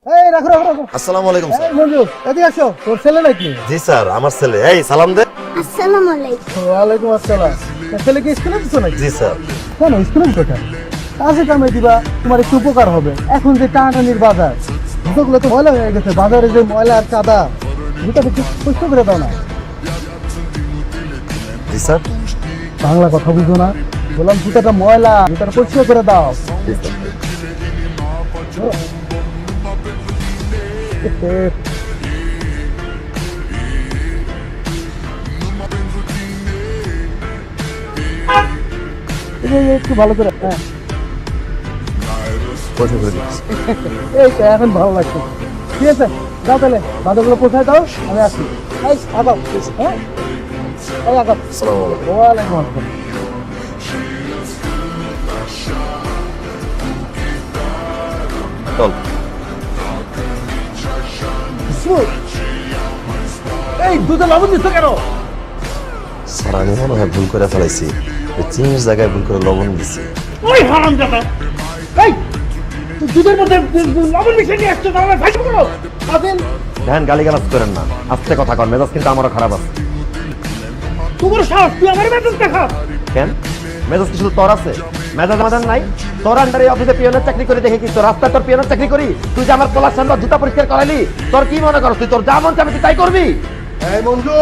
এই রাখো রাখো রাখো। আসসালামু আলাইকুম স্যার। এই মঞ্জু এদিকে আসো, তোর ছেলে নাকি? জি স্যার, আমার ছেলে। এই সালাম দে। আসসালামু আলাইকুম। ওয়ালাইকুম আসসালাম। তোর ছেলেকে স্কুলে দিছো নাকি? জি স্যার। কেন স্কুলে দিছো কেন? কাজে কামে দিবা, তোমার একটু উপকার হবে। এখন যে টানাটানির বাজার, জুতোগুলো তো ময়লা হয়ে গেছে, বাজারে যে ময়লা আর কাদা, জুতাটা একটু পরিষ্কার করে দাও না। জি স্যার। বাংলা কথা বুঝো না? বললাম জুতাটা ময়লা, জুতাটা পরিষ্কার করে দাও। জি স্যার। একটু ভালো করে, হ্যাঁ পয়সা করে দিচ্ছি। এই তো এখন ভালো লাগছে। ঠিক আছে, যাও তাহলে বাজারগুলো পৌঁছায় দাও, আমি আসি। এই আগাও, হ্যাঁ এই আগাও। আসসালামু আলাইকুম। ওয়ালাইকুম আসসালাম। চল। এই দুধে লবণ দিচ্ছ কেন? স্যার আমি মনে হয় ভুল করে ফেলাইছি, ওই চিনির জায়গায় ভুল করে লবণ দিচ্ছি। ওই হারামজাদা, এই তুই দুধের মধ্যে লবণ মিশিয়ে নিয়ে আসছো, তাহলে ভাই করো আদিল। ধ্যান গালিগালাজ করেন না, আস্তে কথা কর, মেজাজ কিন্তু আমারও খারাপ আছে। তোমার সাহস, তুই আমার বেতন দেখা। কেন মেজাজ কি শুধু তোর আছে? মেজাজ আমাদের নাই? তোর আন্ডারে অফিসে পিয়নের চাকরি করে দেখে কি তোর রাস্তায় তোর পিয়নের চাকরি করি? তুই যে আমার কলার সামনে জুতা পরিষ্কার করালি, তোর কি মনে করো তুই তোর যা মন চাবে তুই তাই করবি? এই মঞ্জু,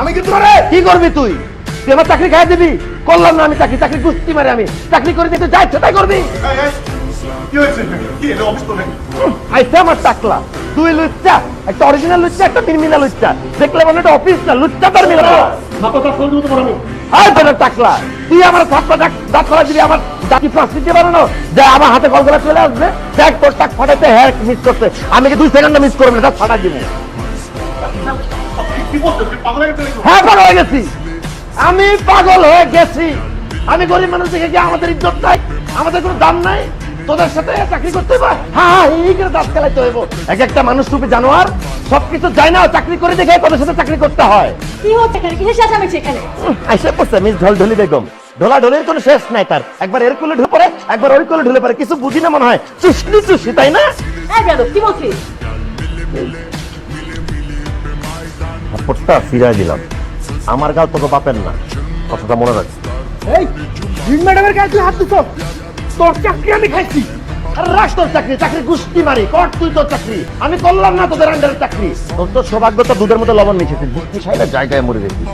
আমি কিন্তু কি করবি তুই? তুই আমার চাকরি খাই দিবি? করলাম না আমি চাকরি, চাকরি গুস্তি মারে আমি চাকরি করে দিতে যাই সেটাই করবি। কি হয়েছে? কি এলো অফিস তো নাকি? আইসা আমার টাকলা, তুই লুচ্চা, একটা অরিজিনাল লুচ্চা, একটা মিনমিনা লুচ্চা। দেখলে মনে একটা অফিস না, লুচ্চা তার মিলা। টাকলা তুই আমার ছাত্র দাঁত ফলা দিবি, আমার দাঁতি প্লাস্টিক দিয়ে বানানো, যে আমার হাতে কলগলা চলে আসবে, দেখ তোর টাক ফাটাইতে হ্যাঁ মিস করতে, আমি কি 2 সেকেন্ড মিস করবো না, ফাটা দিব। কি বলছো? তুই পাগল হয়ে গেছিস নাকি? হ্যাঁ পাগল হয়ে গেছি, আমি পাগল হয়ে গেছি। আমি গরিব মানুষ দেখে কি আমাদের ইজ্জত নাই, আমাদের কোনো দাম নাই? তোদের সাথে চাকরি করতে হবে? হ্যাঁ এই করে দাঁত খেলাইতে হইব। এক একটা মানুষ রূপে জানোয়ার, সবকিছু যায় না, চাকরি করে দেখে তোদের সাথে চাকরি করতে হয়। কি হচ্ছে এখানে? কিসের চেঁচামেচি এখানে? আইসা পড়ছে মিস ঢলঢলি বেগম। ঢোলা ঢোলের কোনো শেষ নাই তার, একবার এর কোলে ঢুলে পড়ে, একবার ওই কোলে ঢুলে পড়ে, কিছু বুঝি না মনে হয়, চুষলি চুষি, তাই না? এই বেয়াদব, কি বলছিস? থাপ্পড়টা ফিরাই দিলাম, আমার গাল তোকে বাপের না, কথাটা মনে রাখ। এই রিং ম্যাডামের গায়ে তুই হাত দিচ্ছ, তোর চাকরি আমি খাইছি। আর রাখ তোর চাকরি, চাকরি গুষ্টি মারি কর তুই তোর চাকরি, আমি করলাম না তোদের আন্ডারের চাকরি। তোর তো সৌভাগ্য তো দুধের মধ্যে লবণ মিশেছে, গুষ্টি খাইলে জায়গায় মরে গেছি।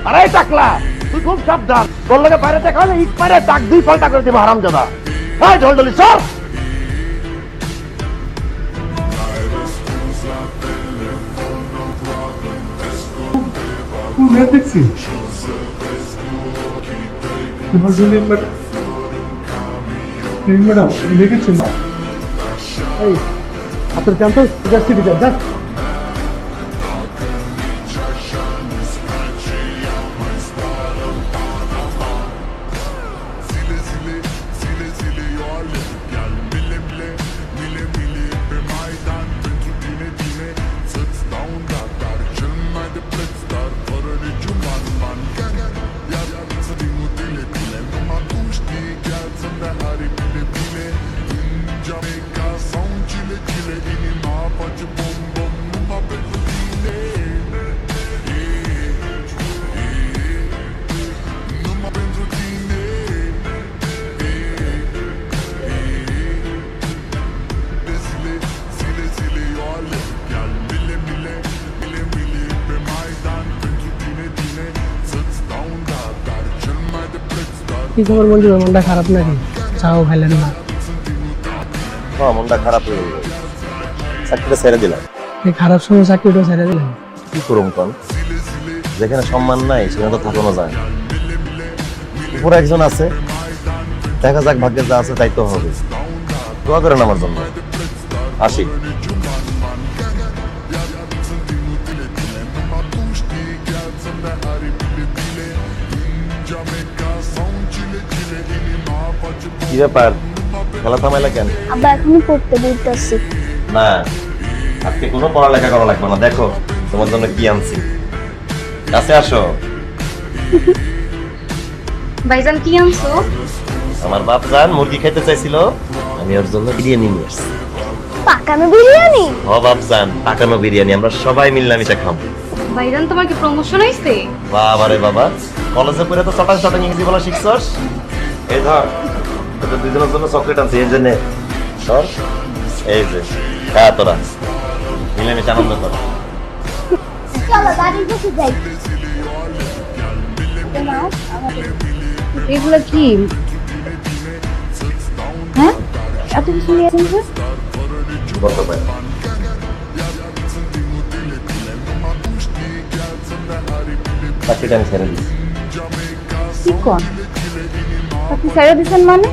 আরে টাকলা তুই খুব সাবধান, তোর লোকে বাইরে দেখা হলে ইট মারে টাক 2 পাল্টা করে দিব হারামজাদা। এই ঢলঢলি সর। কোন মেয়ে দেখছি? তোমার জন্য ম্যাডাম দেখেছেন? এই হাতের চান তো সিটি দেখ। কি খবর বলছি, মনটা খারাপ নাকি? চাও খাইলেন না? হ্যাঁ মনটা খারাপ হয়ে গেল, চাকরিটা ছেড়ে দিলাম। এই খারাপ সময় চাকরিটা ছেড়ে দিলেন? কি করুম কন, যেখানে সম্মান নাই সেখানে তো থাকানো যায় না। উপরে একজন আছে, দেখা যাক ভাগ্যে যা আছে তাই তো হবে। দোয়া করেন আমার জন্য, আসি। কি ব্যাপার, খেলা থামাইলা কেন? আব্বা এখনই পড়তে বলতেছি। না আজকে কোনো পড়ালেখা করা লাগবে না, দেখো তোমার জন্য কি আনছি, কাছে আসো। ভাইজান কি আনছো? আমার বাপ জান মুরগি খেতে চাইছিল, আমি ওর জন্য বিরিয়ানি নিয়ে আসছি। পাকানো বিরিয়ানি? বাবজান, পাকানো বিরিয়ানি আমরা সবাই মিলেমিশে খাবো। ভাইজান তোমার কি প্রমোশন হইছে? বাবা রে বাবা, কলেজে পড়ে তো চটাং চটাং ইংরেজি বলা শিখছস। এই ধর, তোদের দুজনের জন্য চকলেট আনছি, এই জন্য ধর, এই যে খা তোরা, মিলেমিশে আনন্দ কর। চলো বাড়ির কাছে যাই। এগুলো কি? হ্যাঁ, এত কিছু নিয়ে আসেন যে? কত পাই? চাকরিটা আমি ছেড়ে দিচ্ছি। কি কন? আপনি ছেড়ে দিচ্ছেন মানে?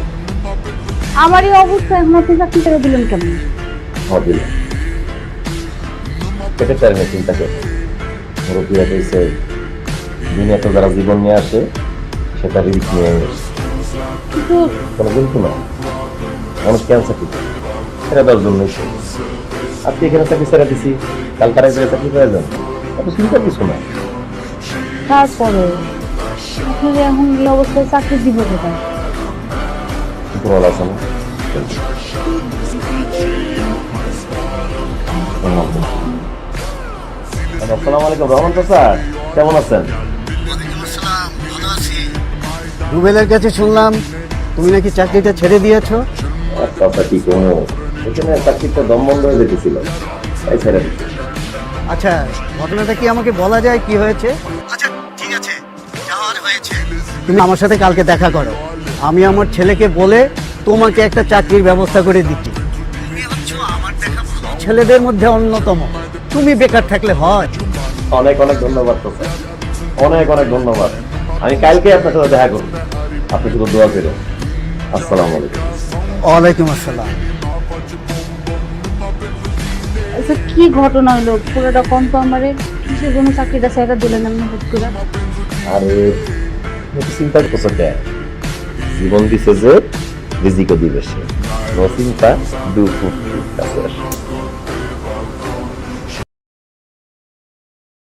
আমার এই অবস্থা, এখন আপনি চাকরি ছেড়ে দিলেন কেমন? হবে না, পেটের টাইমে চিন্তা করে মুরব্বীরা কইছে দুনিয়াতে যারা জীবন নিয়ে আসে সেটা রিস্ক নিয়ে আসে, কিন্তু কোনো কিন্তু না। মানুষ ক্যান্সার কি সেটা দেওয়ার জন্যই তো। আজকে এখানে চাকরি ছেড়ে দিছি, কাল কারাই করে চাকরি পেয়ে যান, এত চিন্তার কিছু না। তারপরে আপনি যে এখন এই অবস্থায় চাকরি দিব কোথায়? ভালো আছে না? আসসালামু আলাইকুম, রহমান চাচা, কেমন আছেন? রুবেলের কাছে শুনলাম তুমি নাকি চাকরিটা ছেড়ে দিয়েছো। চাচা কি কোনো এখানে চাকরিটা দম বন্ধ হয়ে যেতেছিল, তাই ছেড়ে দিচ্ছি। আচ্ছা, ঘটনাটা কি আমাকে বলা যায়, কি হয়েছে? আচ্ছা ঠিক আছে, যা হওয়ার হয়েছে। তুমি আমার সাথে কালকে দেখা করো, আমি আমার ছেলেকে বলে তোমাকে একটা চাকরির ব্যবস্থা করে দিচ্ছি। তুমি হচ্ছ আমার দেখা ভালো ছেলেদের মধ্যে অন্যতম, তুমি বেকার থাকলে হয়? অনেক অনেক ধন্যবাদ চাচা, অনেক অনেক ধন্যবাদ। আমি কালকে আপনার সাথে দেখা করব, আপনি শুধু দোয়া করেন। আসসালামু আলাইকুম। ওয়ালাইকুম আসসালাম। আচ্ছা কি ঘটনা হলো পুরোটা কনফার্মারে? কিসের জন্য চাকরিটা ছেড়ে দিলেন আপনি হুট করে? আরে একটু চিন্তা করছো কেন? জীবন দিছে যে রিজিকও দিবে সে, নো চিন্তা দুঃখ আছে।